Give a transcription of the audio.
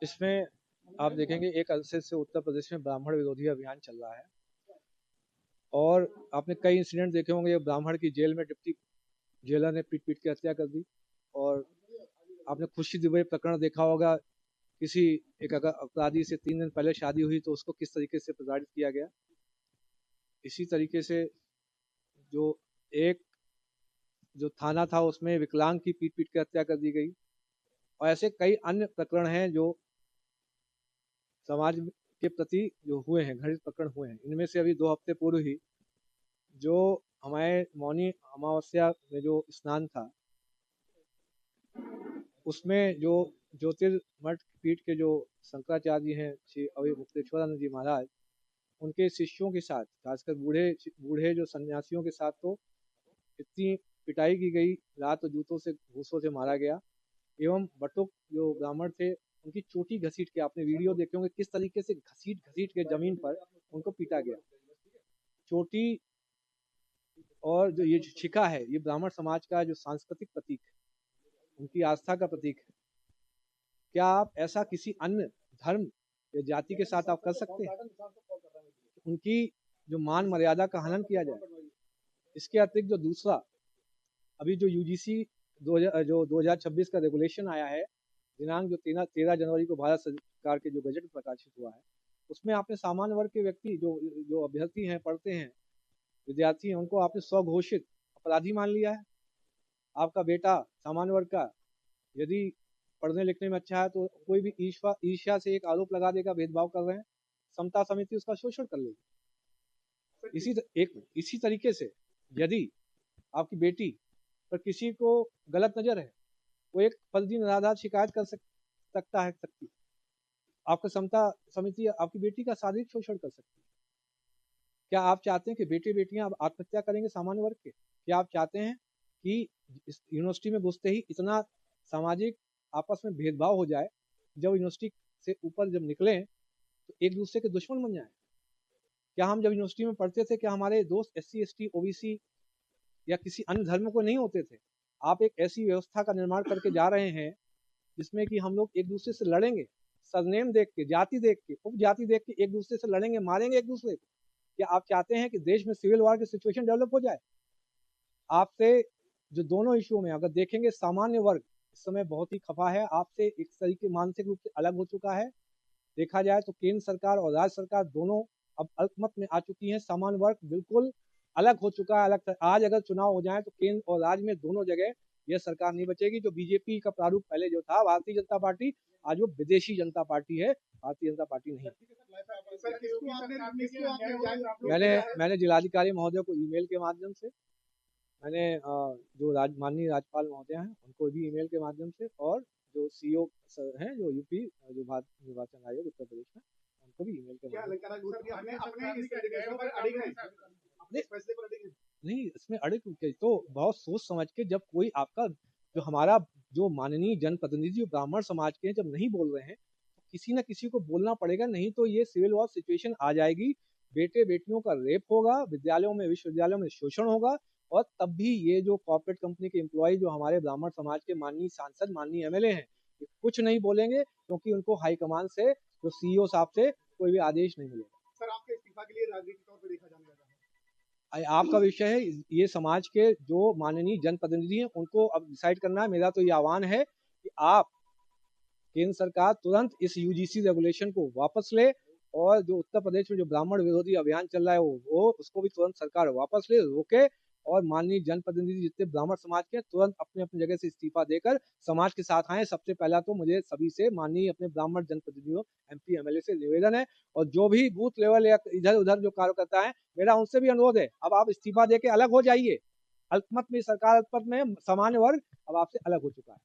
इसमें आप देखेंगे एक अरसे से उत्तर प्रदेश में ब्राह्मण विरोधी अभियान चल रहा है और आपने कई इंसिडेंट देखे होंगे। ब्राह्मण की जेल में डिप्टी जेलर ने पीट पीट के हत्या कर दी। और आपने खुशी दुबे प्रकरण देखा होगा, किसी एक अगर अपराधी से 3 दिन पहले शादी हुई तो उसको किस तरीके से प्रताड़ित किया गया। इसी तरीके से जो एक जो थाना था उसमें विकलांग की पीट पीट के हत्या कर दी गई। और ऐसे कई अन्य प्रकरण हैं जो समाज के प्रति जो हुए हैं, घटित प्रकरण हुए हैं। इनमें से अभी 2 हफ्ते पूर्व ही जो हमारे मौनी अमावस्या में जो स्नान था, उसमें जो ज्योतिर्मठ पीठ के जो शंकराचार्य हैं श्री अवय मुक्तेश्वरानंद जी महाराज, उनके शिष्यों के साथ, खासकर बूढ़े बूढ़े जो सन्यासियों के साथ तो इतनी पिटाई की गई, लात और जूतों से घूसों से मारा गया। एवं बटुक जो ब्राह्मण थे उनकी चोटी घसीट के, आपने वीडियो देखे होंगे किस तरीके से घसीट घसीट के जमीन पर उनको पीटा गया। चोटी और जो ये शिखा है, ये ब्राह्मण समाज का जो सांस्कृतिक प्रतीक है, उनकी आस्था का प्रतीक है। क्या आप ऐसा किसी अन्य धर्म या जाति के साथ आप कर सकते हैं? उनकी जो मान मर्यादा का हनन किया जाए। इसके अतिरिक्त जो दूसरा अभी जो यूजीसी जो 2026 का रेगुलेशन आया है, दिनांक जो 13 जनवरी को भारत सरकार के जो बजट प्रकाशित हुआ है, उसमें आपने सामान्य वर्ग के व्यक्ति जो जो अभ्यर्थी हैं, पढ़ते हैं, विद्यार्थी हैं, उनको आपने स्वघोषित अपराधी मान लिया है। आपका बेटा सामान्य वर्ग का यदि पढ़ने लिखने में अच्छा है तो कोई भी ईर्ष्या से एक आरोप लगा देगा, भेदभाव कर रहे हैं, समता समिति उसका शोषण कर लेगी। इसी तरीके से यदि आपकी बेटी पर किसी को गलत नजर है, वो एक फर्जी निराधार शिकायत कर सकता है सकती। आपका समता समिति आपकी बेटी का शारीरिक शोषण कर सकती है। क्या आप चाहते हैं कि बेटे बेटियां अब आत्महत्या करेंगे सामान्य वर्ग के? क्या आप चाहते हैं कि इस यूनिवर्सिटी में घुसते ही इतना सामाजिक आपस में भेदभाव हो जाए, जब यूनिवर्सिटी से ऊपर जब निकलें तो एक दूसरे के दुश्मन बन जाए? क्या हम जब यूनिवर्सिटी में पढ़ते थे, क्या हमारे दोस्त SC ST OBC या किसी अन्य धर्म को नहीं होते थे? आप एक ऐसी व्यवस्था का निर्माण करके जा रहे हैं जिसमें कि हम लोग एक दूसरे से लड़ेंगे, सरनेम देख के, जाति देख के, उपजाति देख के एक दूसरे से लड़ेंगे, मारेंगे एक दूसरे को। क्या आप चाहते हैं कि देश में सिविल वॉर की सिचुएशन डेवलप हो जाए? आपसे जो दोनों इशू में अगर देखेंगे, सामान्य वर्ग इस समय बहुत ही खफा है, आपसे एक तरीके मानसिक रूप से अलग हो चुका है। देखा जाए तो केंद्र सरकार और राज्य सरकार दोनों अब अल्पमत में आ चुकी हैं। सामान्य वर्ग बिल्कुल अलग हो चुका है। अलग आज अगर चुनाव हो जाए तो केंद्र और राज्य में दोनों जगह यह सरकार नहीं बचेगी। जो बीजेपी का प्रारूप पहले जो था भारतीय जनता पार्टी, आज वो विदेशी जनता पार्टी है, भारतीय जनता पार्टी नहीं। मैंने जिलाधिकारी महोदय को ईमेल के माध्यम से, मैंने जो माननीय राज्यपाल महोदय हैं उनको भी ईमेल के माध्यम से, और जो CO हैं जो यूपी जो भारत निर्वाचन आयोग उत्तर प्रदेश में, उनको भी ईमेल के माध्यम नहीं, इसमें अड़े तो बहुत सोच समझ के, जब कोई आपका जो हमारा जो माननीय जनप्रतिनिधि ब्राह्मण समाज के जब नहीं बोल रहे हैं तो किसी ना किसी को बोलना पड़ेगा, नहीं तो ये सिविल वॉर सिचुएशन आ जाएगी। बेटे बेटियों का रेप होगा, विद्यालयों में विश्वविद्यालयों में शोषण होगा, और तब भी ये जो कॉर्पोरेट कंपनी के एम्प्लॉय जो हमारे ब्राह्मण समाज के माननीय सांसद, माननीय MLA हैं, कुछ नहीं बोलेंगे, क्योंकि उनको हाईकमान से, जो CEO साहब से कोई भी आदेश नहीं मिलेगा। सर, आपके इस्तीफा के लिए राजनीतिक तौर पर देखा जाने लगा है। आपका विषय है, ये समाज के जो माननीय जनप्रतिनिधि हैं उनको अब डिसाइड करना है। मेरा तो ये आह्वान है कि आप केंद्र सरकार तुरंत इस UGC रेगुलेशन को वापस ले, और जो उत्तर प्रदेश में जो ब्राह्मण विरोधी अभियान चल रहा है वो उसको भी तुरंत सरकार वापस ले, रोके, और माननीय जनप्रतिनिधि जितने ब्राह्मण समाज के तुरंत अपने अपनी जगह से इस्तीफा देकर समाज के साथ आए। सबसे पहला तो मुझे सभी से, माननीय अपने ब्राह्मण जनप्रतिनिधियों, MP MLA से निवेदन है, और जो भी बूथ लेवल या इधर उधर जो कार्यकर्ता है, मेरा उनसे भी अनुरोध है, अब आप इस्तीफा दे के अलग हो जाइए। अल्पमत में सरकार, अल्पमत में सामान्य वर्ग अब आपसे अलग हो चुका है।